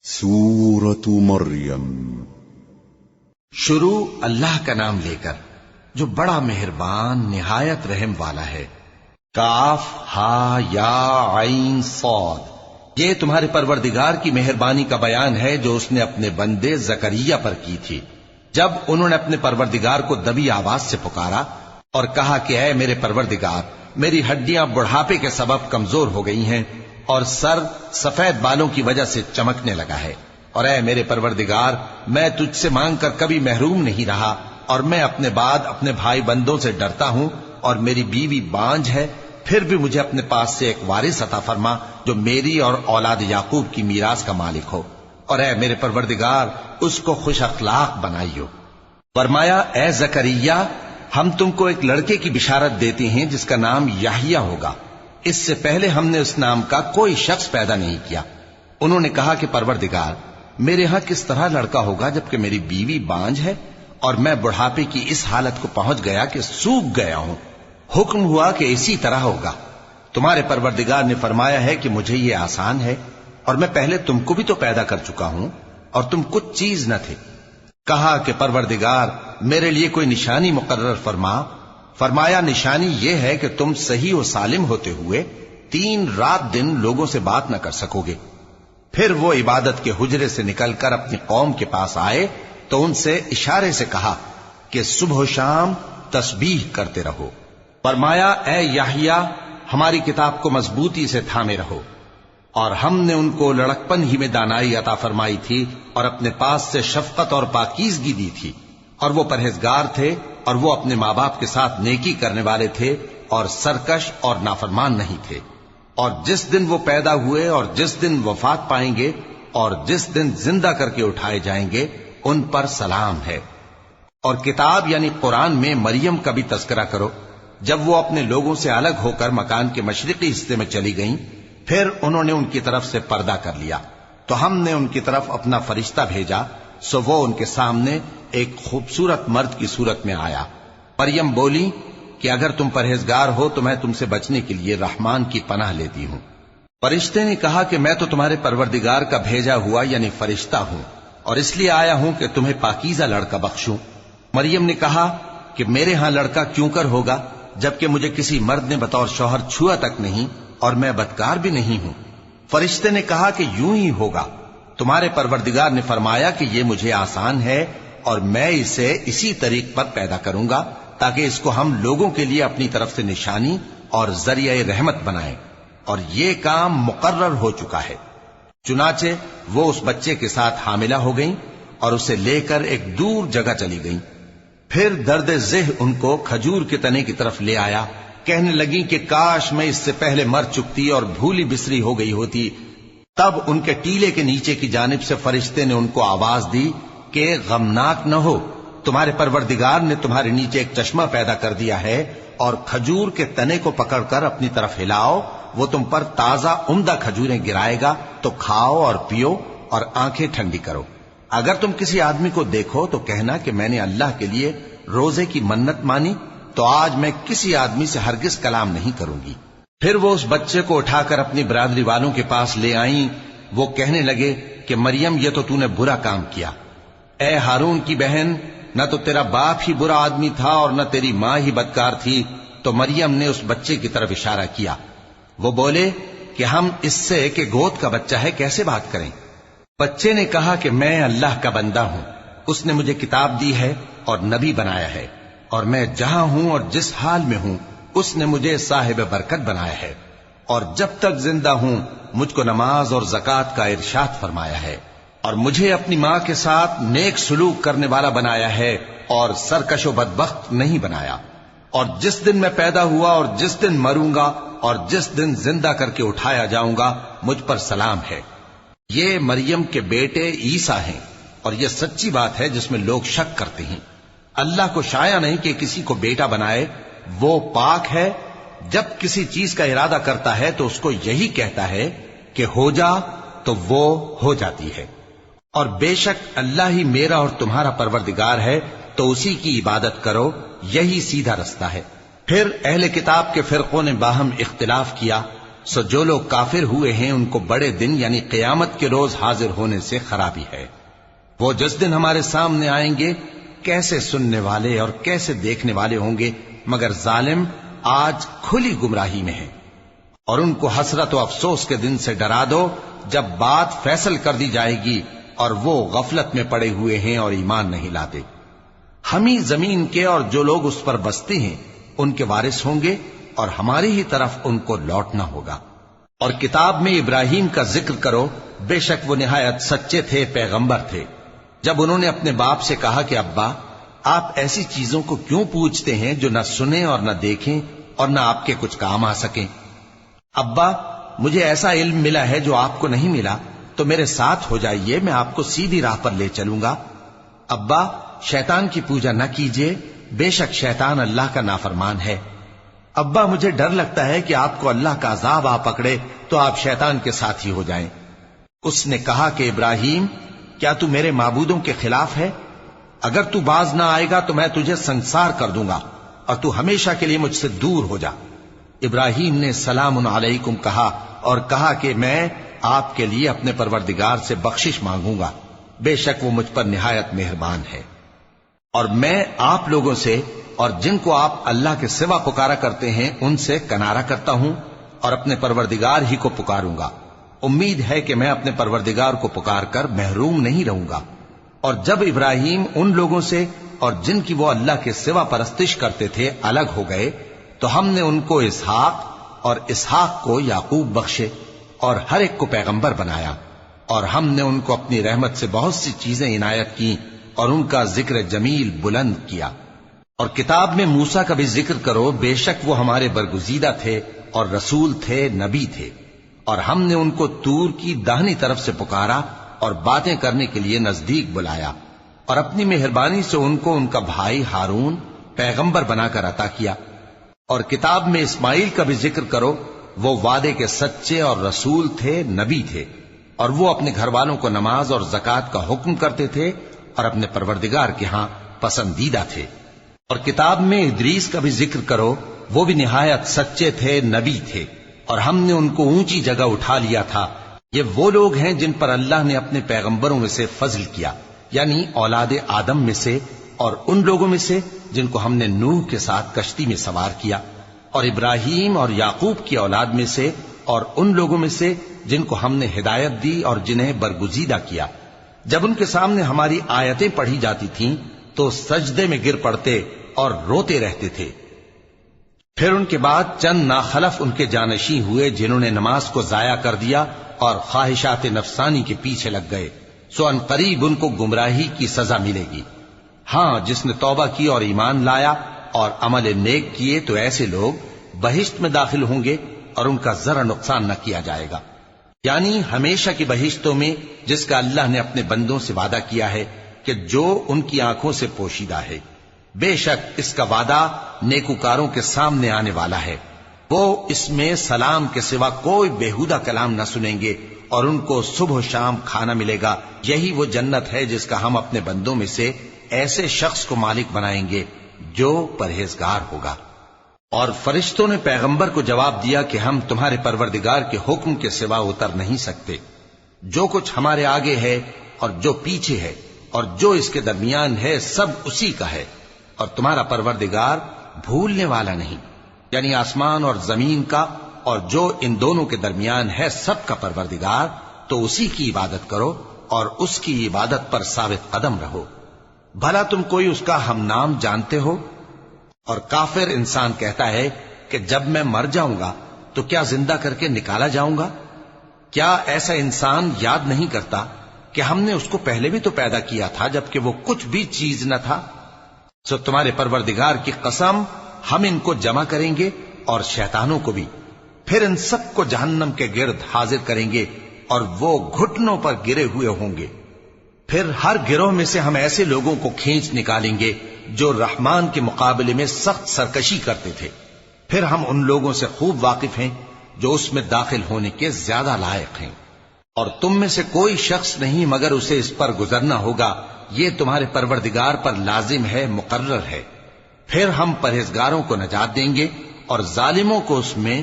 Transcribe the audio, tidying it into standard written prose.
سورة مریم شروع اللہ کا نام لے کر جو بڑا مہربان نہایت رحم والا ہے۔ کاف ہا یا عین صاد، یہ تمہارے پروردگار کی مہربانی کا بیان ہے جو اس نے اپنے بندے زکریا پر کی تھی جب انہوں نے اپنے پروردگار کو دبی آواز سے پکارا اور کہا کہ اے میرے پروردگار، میری ہڈیاں بڑھاپے کے سبب کمزور ہو گئی ہیں اور سر سفید بالوں کی وجہ سے چمکنے لگا ہے، اور اے میرے پروردگار، میں تجھ سے مانگ کر کبھی محروم نہیں رہا، اور میں اپنے بعد اپنے بھائی بندوں سے ڈرتا ہوں، اور میری بیوی بانجھ ہے، پھر بھی مجھے اپنے پاس سے ایک وارث عطا فرما جو میری اور اولاد یعقوب کی میراث کا مالک ہو، اور اے میرے پروردگار، اس کو خوش اخلاق بنائیو۔ فرمایا اے زکریا، ہم تم کو ایک لڑکے کی بشارت دیتے ہیں جس کا نام یحییٰ ہوگا، اس سے پہلے ہم نے اس نام کا کوئی شخص پیدا نہیں کیا۔ انہوں نے کہا کہ پروردگار، میرے ہاں کس طرح لڑکا ہوگا جبکہ میری بیوی بانجھ ہے اور میں بڑھاپے کی اس حالت کو پہنچ گیا کہ سوکھ گیا ہوں۔ حکم ہوا کہ اسی طرح ہوگا۔ تمہارے پروردگار نے فرمایا ہے کہ مجھے یہ آسان ہے، اور میں پہلے تم کو بھی تو پیدا کر چکا ہوں اور تم کچھ چیز نہ تھے۔ کہا کہ پروردگار، میرے لیے کوئی نشانی مقرر فرما۔ فرمایا نشانی یہ ہے کہ تم صحیح و سالم ہوتے ہوئے 3 رات دن لوگوں سے بات نہ کر سکو گے۔ پھر وہ عبادت کے حجرے سے نکل کر اپنی قوم کے پاس آئے تو ان سے اشارے سے کہا کہ صبح و شام تسبیح کرتے رہو۔ فرمایا اے یحییٰ، ہماری کتاب کو مضبوطی سے تھامے رہو، اور ہم نے ان کو لڑکپن ہی میں دانائی عطا فرمائی تھی اور اپنے پاس سے شفقت اور پاکیزگی دی تھی، اور وہ پرہیزگار تھے اور وہ اپنے ماں باپ کے ساتھ نیکی کرنے والے تھے اور سرکش اور نافرمان نہیں تھے۔ اور جس دن وہ پیدا ہوئے اور جس دن وفات پائیں گے اور جس دن زندہ کر کے اٹھائے جائیں گے ان پر سلام ہے۔ اور کتاب یعنی قرآن میں مریم کا بھی تذکرہ کرو۔ جب وہ اپنے لوگوں سے الگ ہو کر مکان کے مشرقی حصے میں چلی گئیں، پھر انہوں نے ان کی طرف سے پردہ کر لیا تو ہم نے ان کی طرف اپنا فرشتہ بھیجا، سو وہ ان کے سامنے ایک خوبصورت مرد کی صورت میں آیا۔ مریم بولی کہ اگر تم پرہیزگار ہو تو میں تم سے بچنے کے لیے رحمان کی پناہ لیتی ہوں۔ فرشتے نے کہا کہ میں تو تمہارے پروردگار کا بھیجا ہوا یعنی فرشتہ ہوں، اور اس لیے آیا ہوں کہ تمہیں پاکیزہ لڑکا بخشوں۔ مریم نے کہا کہ میرے ہاں لڑکا کیوں کر ہوگا جبکہ مجھے کسی مرد نے بطور شوہر چھوا تک نہیں اور میں بدکار بھی نہیں ہوں۔ فرشتے نے کہا کہ یوں ہی ہوگا۔ تمہارے پروردگار نے فرمایا کہ یہ مجھے آسان ہے اور میں اسے اسی طریق پر پیدا کروں گا تاکہ اس کو ہم لوگوں کے لیے اپنی طرف سے نشانی اور ذریعہ رحمت بنائیں، اور یہ کام مقرر ہو چکا ہے۔ چنانچہ وہ اس بچے کے ساتھ حاملہ ہو گئیں اور اسے لے کر ایک دور جگہ چلی گئیں۔ پھر درد ذہ ان کو کھجور کے تنے کی طرف لے آیا، کہنے لگیں کہ کاش میں اس سے پہلے مر چکتی اور بھولی بسری ہو گئی ہوتی۔ تب ان کے ٹیلے کے نیچے کی جانب سے فرشتے نے ان کو آواز دی کہ غمناک نہ ہو، تمہارے پروردگار نے تمہارے نیچے ایک چشمہ پیدا کر دیا ہے، اور کھجور کے تنے کو پکڑ کر اپنی طرف ہلاؤ، وہ تم پر تازہ عمدہ کھجوریں گرائے گا، تو کھاؤ اور پیو اور آنکھیں ٹھنڈی کرو۔ اگر تم کسی آدمی کو دیکھو تو کہنا کہ میں نے اللہ کے لیے روزے کی منت مانی، تو آج میں کسی آدمی سے ہرگز کلام نہیں کروں گی۔ پھر وہ اس بچے کو اٹھا کر اپنی برادری والوں کے پاس لے آئیں۔ وہ کہنے لگے کہ مریم، یہ تو نے برا کام کیا۔ اے ہارون کی بہن، نہ تو تیرا باپ ہی برا آدمی تھا اور نہ تیری ماں ہی بدکار تھی۔ تو مریم نے اس بچے کی طرف اشارہ کیا۔ وہ بولے کہ ہم اس سے کہ گود کا بچہ ہے کیسے بات کریں؟ بچے نے کہا کہ میں اللہ کا بندہ ہوں، اس نے مجھے کتاب دی ہے اور نبی بنایا ہے، اور میں جہاں ہوں اور جس حال میں ہوں اس نے مجھے صاحب برکت بنایا ہے، اور جب تک زندہ ہوں مجھ کو نماز اور زکوٰۃ کا ارشاد فرمایا ہے، اور مجھے اپنی ماں کے ساتھ نیک سلوک کرنے والا بنایا ہے اور سرکش و بدبخت نہیں بنایا، اور جس دن میں پیدا ہوا اور جس دن مروں گا اور جس دن زندہ کر کے اٹھایا جاؤں گا مجھ پر سلام ہے۔ یہ مریم کے بیٹے عیسیٰ ہیں، اور یہ سچی بات ہے جس میں لوگ شک کرتے ہیں۔ اللہ کو شایع نہیں کہ کسی کو بیٹا بنائے، وہ پاک ہے۔ جب کسی چیز کا ارادہ کرتا ہے تو اس کو یہی کہتا ہے کہ ہو جا، تو وہ ہو جاتی ہے۔ اور بے شک اللہ ہی میرا اور تمہارا پروردگار ہے، تو اسی کی عبادت کرو، یہی سیدھا رستہ ہے۔ پھر اہل کتاب کے فرقوں نے باہم اختلاف کیا، سو جو لوگ کافر ہوئے ہیں ان کو بڑے دن یعنی قیامت کے روز حاضر ہونے سے خرابی ہے۔ وہ جس دن ہمارے سامنے آئیں گے کیسے سننے والے اور کیسے دیکھنے والے ہوں گے، مگر ظالم آج کھلی گمراہی میں ہیں۔ اور ان کو حسرت و افسوس کے دن سے ڈرا دو جب بات فیصل کر دی جائے گی اور وہ غفلت میں پڑے ہوئے ہیں اور ایمان نہیں لاتے۔ ہم ہی زمین کے اور جو لوگ اس پر بستے ہیں ان کے وارث ہوں گے اور ہماری ہی طرف ان کو لوٹنا ہوگا۔ اور کتاب میں ابراہیم کا ذکر کرو، بے شک وہ نہایت سچے تھے، پیغمبر تھے۔ جب انہوں نے اپنے باپ سے کہا کہ ابا آپ ایسی چیزوں کو کیوں پوچھتے ہیں جو نہ سنیں اور نہ دیکھیں اور نہ آپ کے کچھ کام آ سکیں؟ ابا مجھے ایسا علم ملا ہے جو آپ کو نہیں ملا، تو میرے ساتھ ہو جائیے، میں آپ کو سیدھی راہ پر لے چلوں گا۔ ابا شیطان کی پوجا نہ کیجیے، بے شک شیطان اللہ کا نافرمان ہے۔ ابا مجھے ڈر لگتا ہے کہ آپ کو اللہ کا عذاب آ پکڑے تو آپ شیطان کے ساتھی ہو جائیں۔ اس نے کہا کہ ابراہیم کیا تو میرے معبودوں کے خلاف ہے؟ اگر تو باز نہ آئے گا تو میں تجھے سنسار کر دوں گا اور تو ہمیشہ کے لیے مجھ سے دور ہو جا۔ ابراہیم نے سلام علیکم کہا اور کہا کہ میں آپ کے لیے اپنے پروردگار سے بخشش مانگوں گا، بے شک وہ مجھ پر نہایت مہربان ہے۔ اور میں آپ لوگوں سے اور جن کو آپ اللہ کے سوا پکارا کرتے ہیں ان سے کنارہ کرتا ہوں اور اپنے پروردگار ہی کو پکاروں گا۔ امید ہے کہ میں اپنے پروردگار کو پکار کر محروم نہیں رہوں گا۔ اور جب ابراہیم ان لوگوں سے اور جن کی وہ اللہ کے سوا پرستش کرتے تھے الگ ہو گئے تو ہم نے ان کو اسحاق اور اسحاق کو یعقوب بخشے اور ہر ایک کو پیغمبر بنایا، اور ہم نے ان کو اپنی رحمت سے بہت سی چیزیں عنایت کی اور ان کا ذکر جمیل بلند کیا۔ اور کتاب میں موسیٰ کا بھی ذکر کرو، بے شک وہ ہمارے برگزیدہ تھے اور رسول تھے، نبی تھے، اور ہم نے ان کو طور کی داہنی طرف سے پکارا اور باتیں کرنے کے لیے نزدیک بلایا، اور اپنی مہربانی سے ان کو ان کا بھائی ہارون پیغمبر بنا کر عطا کیا۔ اور کتاب میں اسماعیل کا بھی ذکر کرو، وہ وعدے کے سچے اور رسول تھے، نبی تھے، اور وہ اپنے گھر والوں کو نماز اور زکوٰۃ کا حکم کرتے تھے اور اپنے پروردگار کے ہاں پسندیدہ تھے۔ اور کتاب میں ادریس کا بھی ذکر کرو، وہ بھی نہایت سچے تھے، نبی تھے، اور ہم نے ان کو اونچی جگہ اٹھا لیا تھا۔ یہ وہ لوگ ہیں جن پر اللہ نے اپنے پیغمبروں میں سے فضل کیا، یعنی اولاد آدم میں سے، اور ان لوگوں میں سے جن کو ہم نے نوح کے ساتھ کشتی میں سوار کیا، اور ابراہیم اور یعقوب کی اولاد میں سے، اور ان لوگوں میں سے جن کو ہم نے ہدایت دی اور جنہیں برگزیدہ کیا۔ جب ان کے سامنے ہماری آیتیں پڑھی جاتی تھیں تو سجدے میں گر پڑتے اور روتے رہتے تھے۔ پھر ان کے بعد چند ناخلف ان کے جانشین ہوئے جنہوں نے نماز کو ضائع کر دیا اور خواہشات نفسانی کے پیچھے لگ گئے، سو ان قریب ان کو گمراہی کی سزا ملے گی۔ ہاں جس نے توبہ کی اور ایمان لایا اور عمل نیک کیے تو ایسے لوگ بہشت میں داخل ہوں گے اور ان کا ذرا نقصان نہ کیا جائے گا، یعنی ہمیشہ کی بہشتوں میں جس کا اللہ نے اپنے بندوں سے وعدہ کیا ہے کہ جو ان کی آنکھوں سے پوشیدہ ہے۔ بے شک اس کا وعدہ نیکوکاروں کے سامنے آنے والا ہے، وہ اس میں سلام کے سوا کوئی بےہودہ کلام نہ سنیں گے اور ان کو صبح و شام کھانا ملے گا۔ یہی وہ جنت ہے جس کا ہم اپنے بندوں میں سے ایسے شخص کو مالک بنائیں گے جو پرہیزگار ہوگا۔ اور فرشتوں نے پیغمبر کو جواب دیا کہ ہم تمہارے پروردگار کے حکم کے سوا اتر نہیں سکتے، جو کچھ ہمارے آگے ہے اور جو پیچھے ہے اور جو اس کے درمیان ہے سب اسی کا ہے، اور تمہارا پروردگار بھولنے والا نہیں، یعنی آسمان اور زمین کا اور جو ان دونوں کے درمیان ہے سب کا پروردگار، تو اسی کی عبادت کرو اور اس کی عبادت پر ثابت قدم رہو۔ بھلا تم کوئی اس کا ہم نام جانتے ہو؟ اور کافر انسان کہتا ہے کہ جب میں مر جاؤں گا تو کیا زندہ کر کے نکالا جاؤں گا؟ کیا ایسا انسان یاد نہیں کرتا کہ ہم نے اس کو پہلے بھی تو پیدا کیا تھا جبکہ وہ کچھ بھی چیز نہ تھا؟ سو تمہارے پروردگار کی قسم ہم ان کو جمع کریں گے اور شیطانوں کو بھی، پھر ان سب کو جہنم کے گرد حاضر کریں گے اور وہ گھٹنوں پر گرے ہوئے ہوں گے۔ پھر ہر گروہ میں سے ہم ایسے لوگوں کو کھینچ نکالیں گے جو رحمان کے مقابلے میں سخت سرکشی کرتے تھے، پھر ہم ان لوگوں سے خوب واقف ہیں جو اس میں داخل ہونے کے زیادہ لائق ہیں، اور تم میں سے کوئی شخص نہیں مگر اسے اس پر گزرنا ہوگا، یہ تمہارے پروردگار پر لازم ہے، مقرر ہے۔ پھر ہم پرہیزگاروں کو نجات دیں گے اور ظالموں کو اس میں